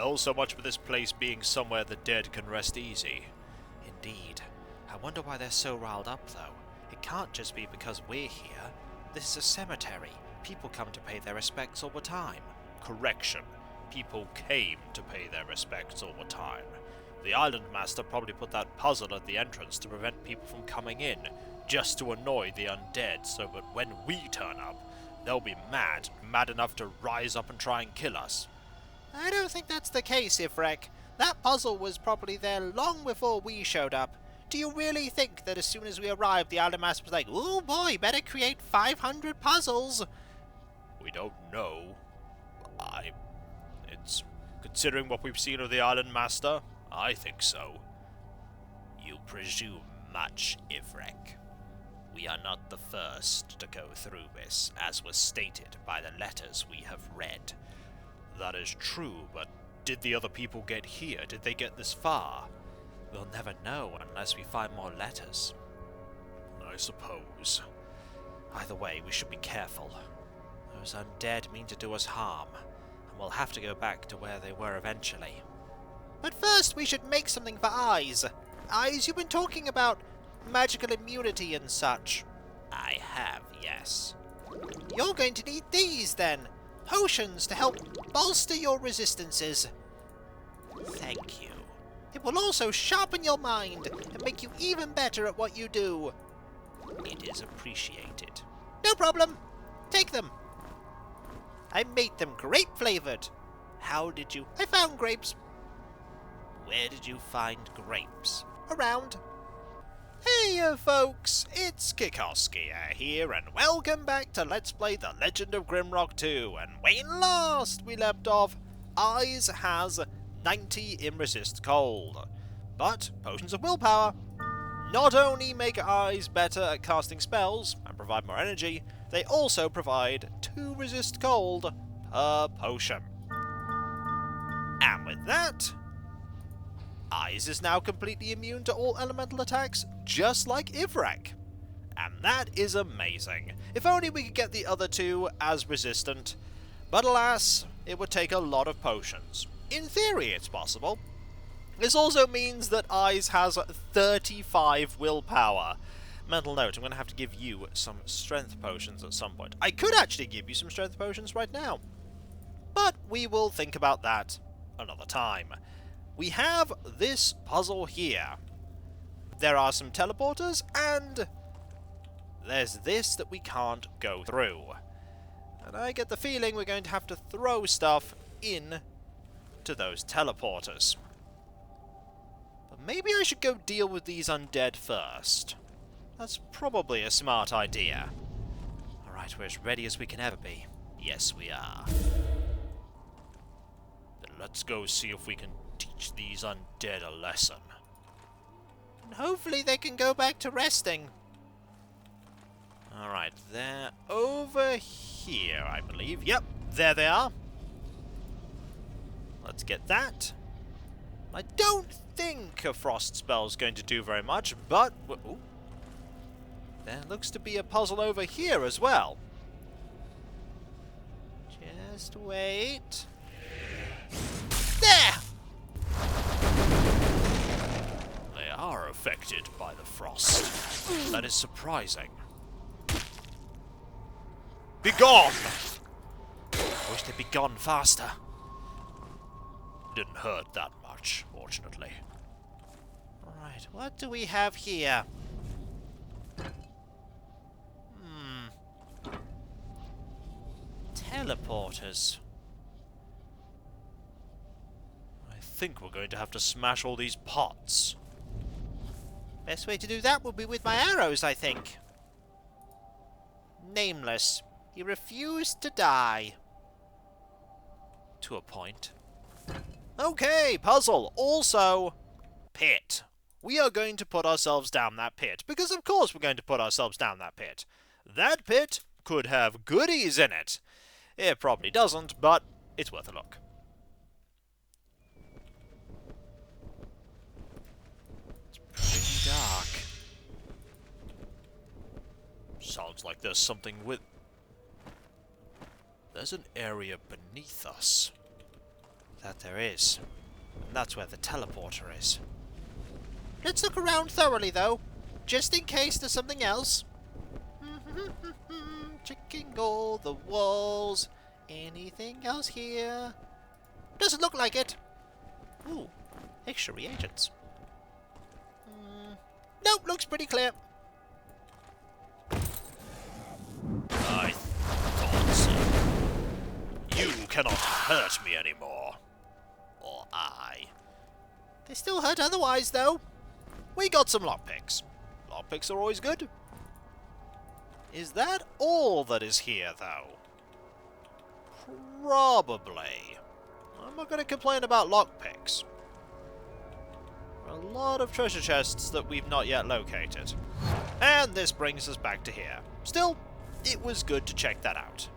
Well, so much for this place being somewhere the dead can rest easy. Indeed. I wonder why they're so riled up, though. It can't just be because we're here. This is a cemetery. People come to pay their respects all the time. Correction. People came to pay their respects all the time. The Island Master probably put that puzzle at the entrance to prevent people from coming in, just to annoy the undead, so that when we turn up, they'll be mad enough to rise up and try and kill us. I don't think that's the case, Ivrekk. That puzzle was probably there long before we showed up. Do you really think that as soon as we arrived, the Island Master was like, "Oh boy, better create 500 puzzles"? We don't know. Considering what we've seen of the Island Master, I think so. You presume much, Ivrekk. We are not the first to go through this, as was stated by the letters we have read. That is true, but did the other people get here? Did they get this far? We'll never know unless we find more letters. I suppose. Either way, we should be careful. Those undead mean to do us harm, and we'll have to go back to where they were eventually. But first we should make something for Eyes. Eyes, you've been talking about magical immunity and such. I have, yes. You're going to need these, then. Potions to help bolster your resistances. Thank you. It will also sharpen your mind and make you even better at what you do. It is appreciated. No problem. Take them. I made them grape-flavored. How did you... I found grapes. Where did you find grapes? Around. Hey, folks, it's Kikoskia here, and welcome back to Let's Play The Legend of Grimrock 2, and when last we left off, Eyes has 90 in resist cold. But potions of willpower not only make Eyes better at casting spells and provide more energy, they also provide 2 resist cold per potion. And with that, Eyes is now completely immune to all elemental attacks, just like Ivrekk. And that is amazing. If only we could get the other 2 as resistant. But alas, it would take a lot of potions. In theory, it's possible. This also means that Eyes has 35 willpower. Mental note, I'm going to have to give you some strength potions at some point. I could actually give you some strength potions right now. But we will think about that another time. We have this puzzle here. There are some teleporters, and there's this that we can't go through. And I get the feeling we're going to have to throw stuff in to those teleporters. But maybe I should go deal with these undead first. That's probably a smart idea. Alright, we're as ready as we can ever be. Yes, we are. Then let's go see if we can teach these undead a lesson. And hopefully they can go back to resting. Alright, they're over here, I believe. Yep, there they are. Let's get that. I don't think a frost spell's going to do very much, but... Ooh, there looks to be a puzzle over here as well. Just wait. There! They are affected by the frost. That is surprising. Be gone! I wish they'd be gone faster. Didn't hurt that much, fortunately. Alright, what do we have here? Teleporters. I think we're going to have to smash all these pots. Best way to do that would be with my arrows, I think. Nameless. He refused to die. To a point. Okay, puzzle. Also, pit. We are going to put ourselves down that pit, because of course we're going to put ourselves down that pit. That pit could have goodies in it. It probably doesn't, but it's worth a look. It's pretty dark. Sounds like there's something with... There's an area beneath us. That there is. And that's where the teleporter is. Let's look around thoroughly, though, just in case there's something else. Checking all the walls. Anything else here? Doesn't look like it. Ooh, extra reagents. Nope, looks pretty clear. I thought so. You cannot hurt me anymore. Or I. They still hurt otherwise, though. We got some lockpicks. Lockpicks are always good. Is that all that is here, though? Probably. I'm not going to complain about lockpicks. There are a lot of treasure chests that we've not yet located. And this brings us back to here. Still, it was good to check that out.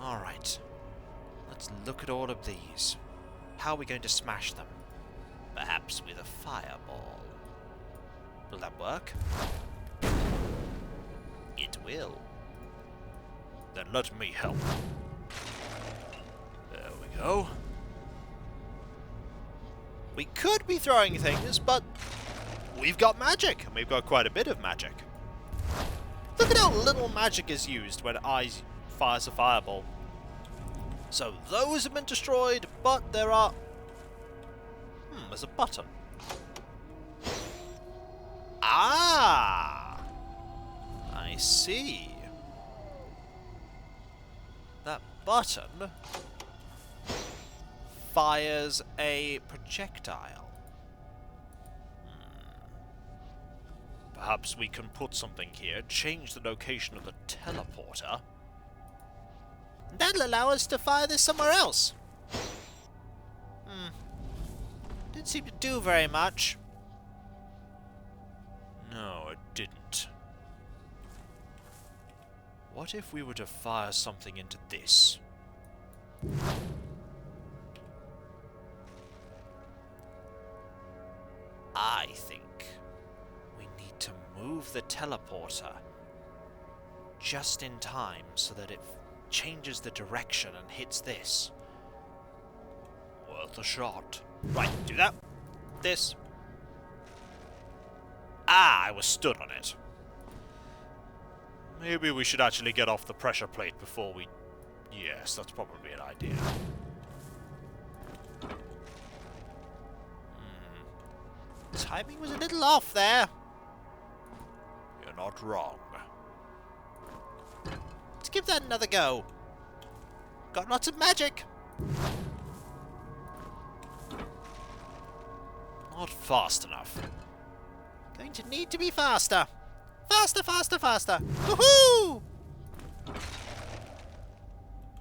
Alright. Let's look at all of these. How are we going to smash them? Perhaps with a fireball. Will that work? It will. Then let me help. There we go. We could be throwing things, but we've got magic, and we've got quite a bit of magic. Look at how little magic is used when Eyes fires a fireball. So those have been destroyed, but there are... there's a button. Ah! I see. That button fires a projectile. Perhaps we can put something here, change the location of the teleporter. That'll allow us to fire this somewhere else. Didn't seem to do very much. No, it didn't. What if we were to fire something into this? I think we need to move the teleporter just in time so that it changes the direction and hits this. Worth a shot. Right, do that. This. Ah, I was stood on it. Maybe we should actually get off the pressure plate before we... Yes, that's probably an idea. Timing was a little off there. You're not wrong. Let's give that another go. Got lots of magic. Not fast enough. Going to need to be faster. Faster, faster, faster. Woohoo!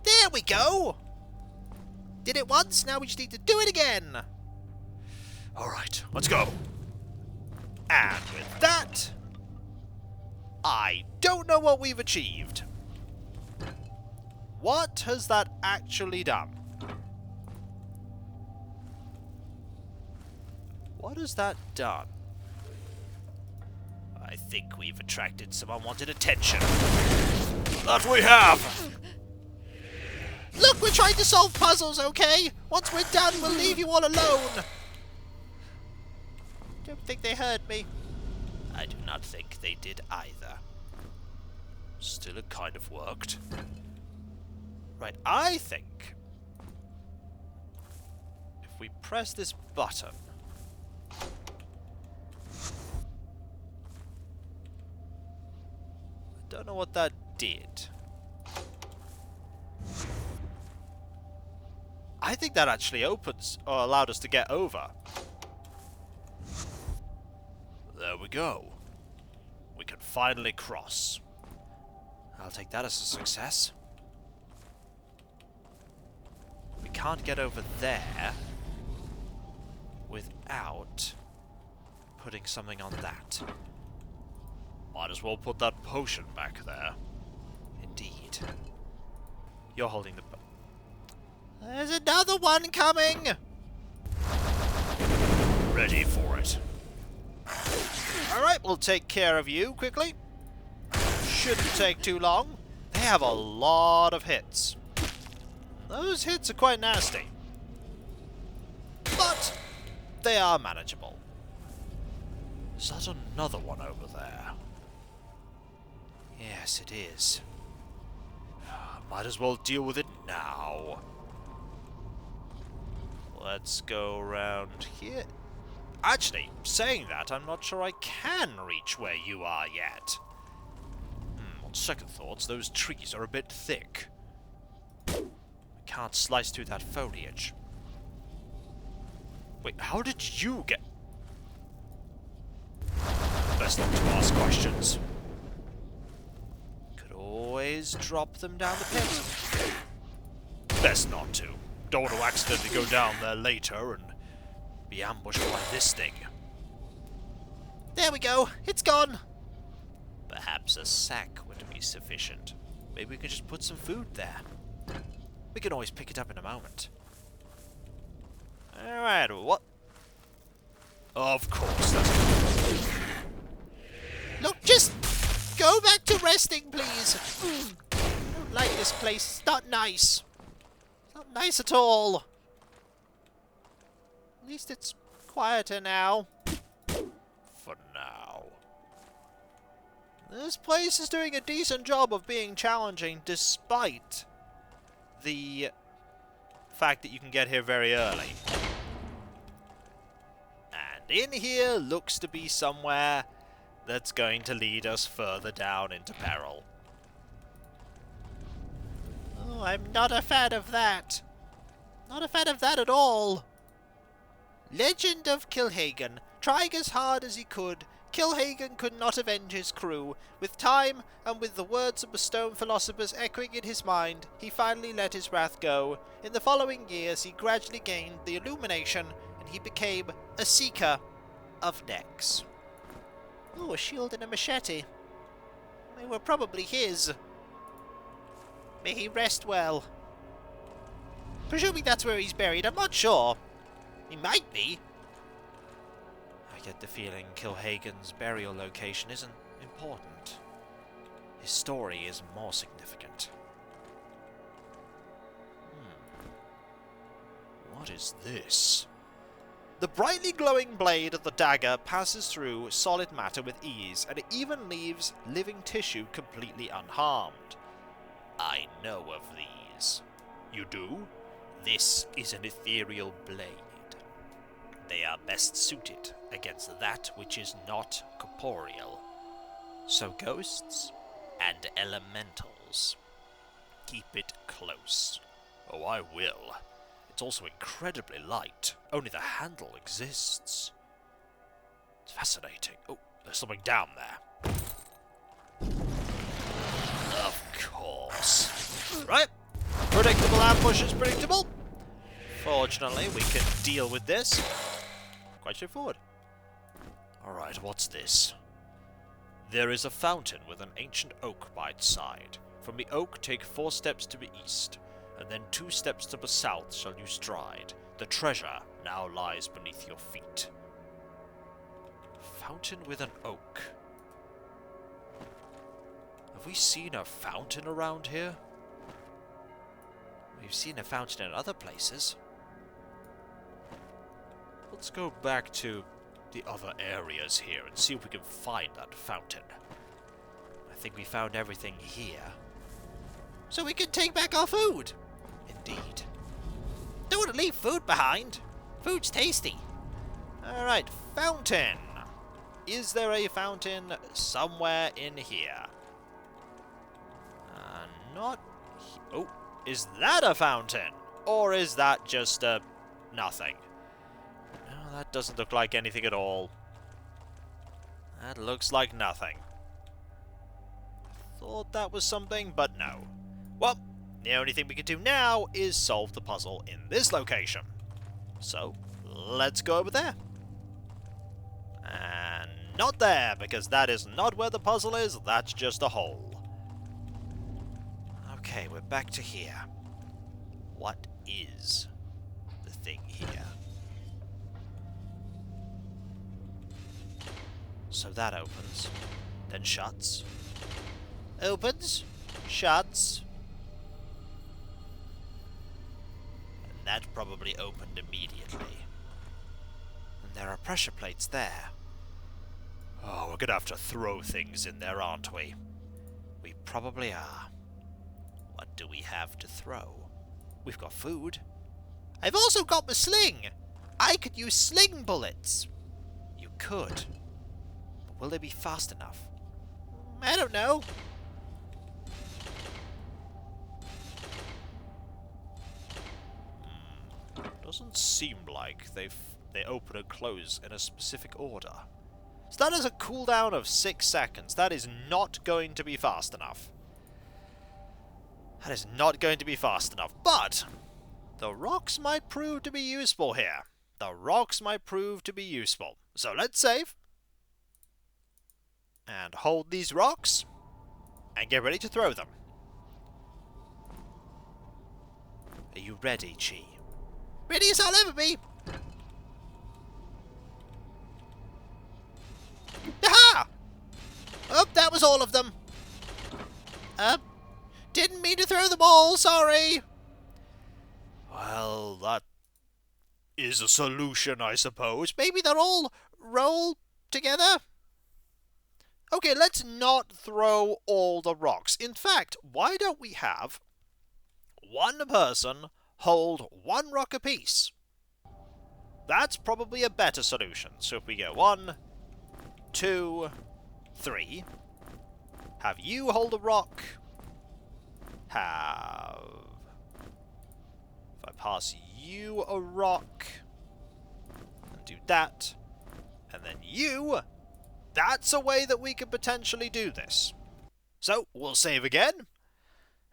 There we go. Did it once, now we just need to do it again. Alright, let's go. And with that, I don't know what we've achieved. What has that actually done? What has that done? I think we've attracted some unwanted attention. That we have! Look, we're trying to solve puzzles, okay? Once we're done, we'll leave you all alone. Don't think they heard me. I do not think they did either. Still, it kind of worked. Right, I think if we press this button, I don't know what that did. I think that actually opens, or allowed us to get over. There we go. We can finally cross. I'll take that as a success. We can't get over there without putting something on that. Might as well put that potion back there. Indeed. You're holding the... There's another one coming. Ready for it. Alright, we'll take care of you quickly. Shouldn't take too long. They have a lot of hits. Those hits are quite nasty. But they are manageable. Is that another one over there? Yes, it is. Might as well deal with it now. Let's go around here. Actually, saying that, I'm not sure I can reach where you are yet. On second thoughts, those trees are a bit thick. I can't slice through that foliage. Wait, how did you get... Best not to ask questions. Could always drop them down the pit. Best not to. Don't want to accidentally go down there later and be ambushed by this thing. There we go. It's gone. Perhaps a sack would be sufficient. Maybe we could just put some food there. We can always pick it up in a moment. Alright, what? Of course, that's... Look, just go back to resting, please. I don't like this place. It's not nice. It's not nice at all. At least it's quieter now. For now. This place is doing a decent job of being challenging, despite The fact that you can get here very early. And in here looks to be somewhere that's going to lead us further down into peril. Oh, I'm not a fan of that. Not a fan of that at all. Legend of Kilhagen. Trying as hard as he could, Kilhagen could not avenge his crew. With time, and with the words of the stone philosophers echoing in his mind, he finally let his wrath go. In the following years, he gradually gained the illumination, and he became a seeker of necks. Oh, a shield and a machete. They were probably his. May he rest well. Presuming that's where he's buried, I'm not sure. He might be. I get the feeling Kilhagen's burial location isn't important. His story is more significant. What is this? The brightly glowing blade of the dagger passes through solid matter with ease, and it even leaves living tissue completely unharmed. I know of these. You do? This is an ethereal blade. They are best suited against that which is not corporeal. So ghosts and elementals. Keep it close. Oh, I will. It's also incredibly light. Only the handle exists. It's fascinating. Oh, there's something down there. Of course. Right. Predictable ambush is predictable. Fortunately, we can deal with this. Quite straightforward. Alright, what's this? There is a fountain with an ancient oak by its side. From the oak, take 4 steps to the east, and then 2 steps to the south shall you stride. The treasure now lies beneath your feet. Fountain with an oak. Have we seen a fountain around here? We've seen a fountain in other places. Let's go back to the other areas here and see if we can find that fountain. I think we found everything here. So we can take back our food. Indeed. Don't want to leave food behind. Food's tasty. Alright, fountain. Is there a fountain somewhere in here? Not... Oh, is that a fountain? Or is that just a... nothing? No, that doesn't look like anything at all. That looks like nothing. Thought that was something, but no. Well, the only thing we can do now is solve the puzzle in this location. So, let's go over there. And not there, because that is not where the puzzle is, that's just a hole. Okay, we're back to here. What is the thing here? So that opens, then shuts. Opens, shuts. that probably opened immediately. And there are pressure plates there. Oh, we're gonna have to throw things in there, aren't we? We probably are. What do we have to throw? We've got food. I've also got my sling. I could use sling bullets. You could. But will they be fast enough? I don't know. Doesn't seem like they open and close in a specific order. So that is a cooldown of 6 seconds. That is not going to be fast enough. That is not going to be fast enough. But the rocks might prove to be useful here. The rocks might prove to be useful. So let's save. And hold these rocks. And get ready to throw them. Are you ready, Chee? Ready as I'll ever be. Aha! Oh, that was all of them. Didn't mean to throw them all, sorry. Well, that is a solution, I suppose. Maybe they're all roll together? Okay, let's not throw all the rocks. In fact, why don't we have one person hold one rock apiece? That's probably a better solution. So if we go 1, 2, 3. Have you hold a rock. If I pass you a rock. And do that. And then you. That's a way that we could potentially do this. So, we'll save again.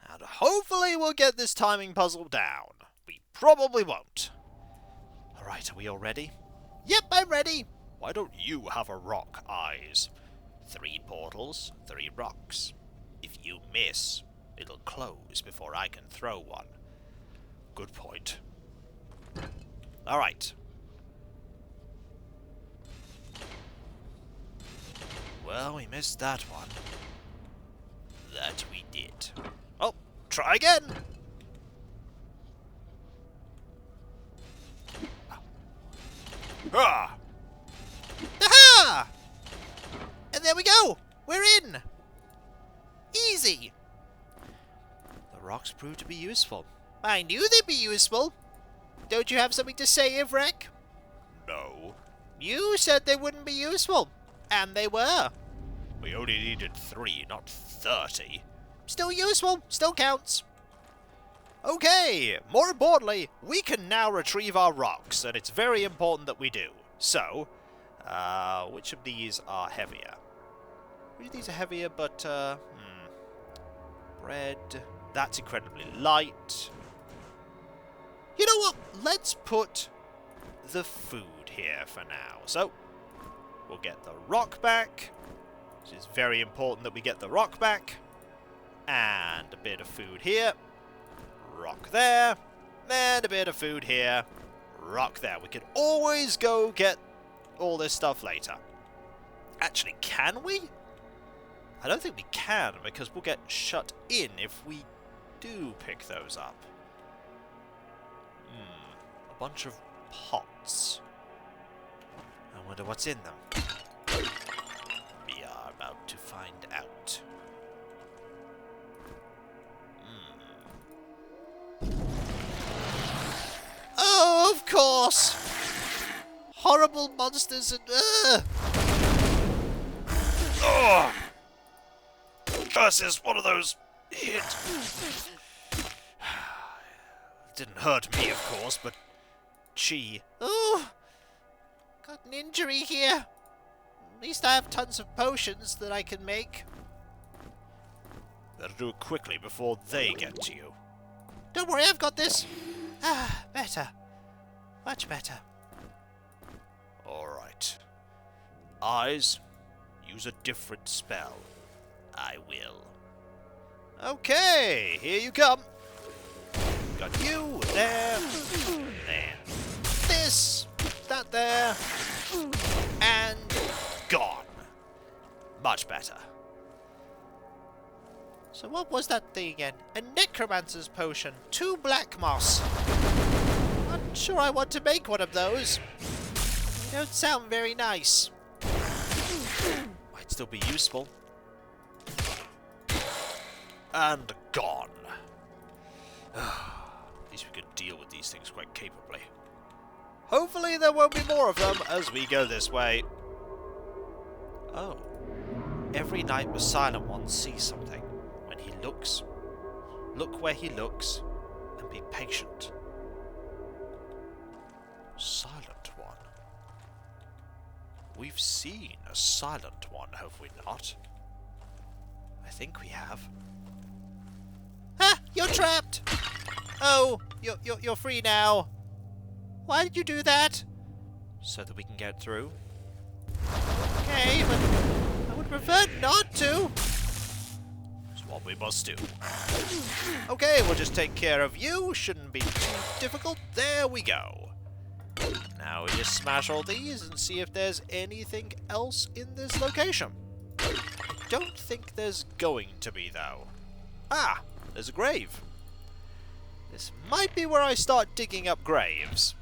And hopefully we'll get this timing puzzle down. We probably won't. Alright, are we all ready? Yep, I'm ready. Why don't you have a rock, Eyes? 3 portals, 3 rocks. If you miss, it'll close before I can throw one. Good point. Alright. Well, we missed that one. That we did. Oh, try again! Ah! Aha! And there we go. We're in. Easy. The rocks proved to be useful. I knew they'd be useful. Don't you have something to say, Ivrekk? No. You said they wouldn't be useful. And they were. We only needed 3, not 30. Still useful. Still counts. Okay, more importantly, we can now retrieve our rocks, and it's very important that we do. So, which of these are heavier? Which of these are heavier, but, bread, that's incredibly light. You know what? Let's put the food here for now. So, we'll get the rock back. It is very important that we get the rock back. And a bit of food here. Rock there. And a bit of food here. Rock there. We can always go get all this stuff later. Actually, can we? I don't think we can, because we'll get shut in if we do pick those up. A bunch of pots. I wonder what's in them. We are about to find out. Oh, of course. Horrible monsters and... Oh! This is one of those hit. Didn't hurt me, of course, but Chee. Oh, got an injury here. At least I have tons of potions that I can make. Better do it quickly before they get to you. Don't worry, I've got this. Ah, better. Much better. Alright. Eyes, use a different spell. I will. Okay, here you come. Got you, there, there. This, that there, and gone. Much better. So what was that thing again? A necromancer's potion. 2 black moss. Not sure I want to make one of those. They don't sound very nice. Might still be useful. And gone. At least we could deal with these things quite capably. Hopefully there won't be more of them as we go this way. Oh. Every night the Silent One sees something. When he looks, look where he looks, and be patient. Silent One. We've seen a Silent One, have we not? I think we have. Ah! You're trapped! Oh, you're free now. Why did you do that? So that we can get through. Okay, but I would prefer not to. It's what we must do. Okay, we'll just take care of you. Shouldn't be too difficult. There we go. Now we just smash all these and see if there's anything else in this location. I don't think there's going to be, though. Ah, there's a grave. This might be where I start digging up graves.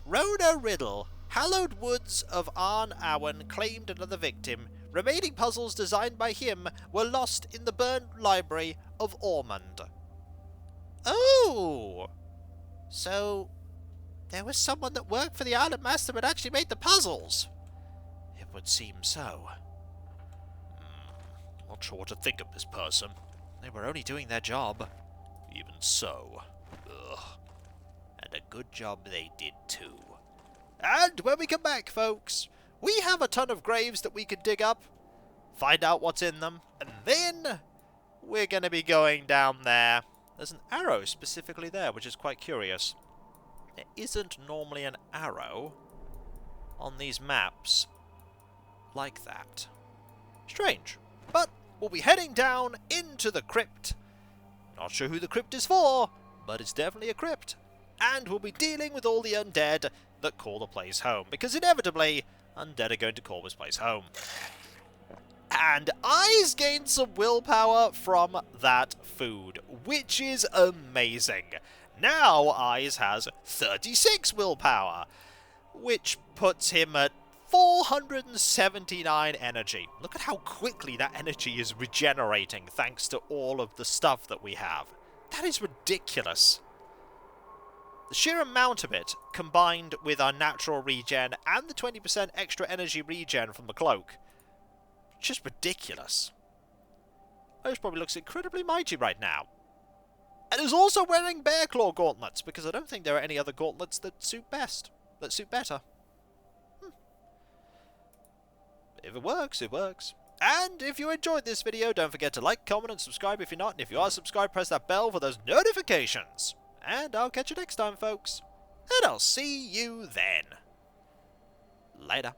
Rona Riddle. Hallowed woods of Arn Awen claimed another victim. Remaining puzzles designed by him were lost in the burned library of Ormond. Oh! So, there was someone that worked for the Island Master but actually made the puzzles. It would seem so. Not sure what to think of this person. They were only doing their job. Even so. Ugh. And a good job they did too. And when we come back, folks, we have a ton of graves that we could dig up, find out what's in them, and then we're going to be going down there. There's an arrow specifically there, which is quite curious. There isn't normally an arrow on these maps like that. Strange. But we'll be heading down into the crypt. Not sure who the crypt is for, but it's definitely a crypt. And we'll be dealing with all the undead that call the place home, because inevitably, undead are going to call this place home. And Eyes gained some willpower from that food, which is amazing. Now Eyes has 36 willpower, which puts him at 479 energy. Look at how quickly that energy is regenerating thanks to all of the stuff that we have. That is ridiculous. The sheer amount of it, combined with our natural regen and the 20% extra energy regen from the cloak, just ridiculous. This probably looks incredibly mighty right now. And is also wearing bear claw gauntlets, because I don't think there are any other gauntlets that suit better. If it works, it works. And if you enjoyed this video, don't forget to like, comment, and subscribe if you're not. And if you are subscribed, press that bell for those notifications. And I'll catch you next time, folks. And I'll see you then. Later.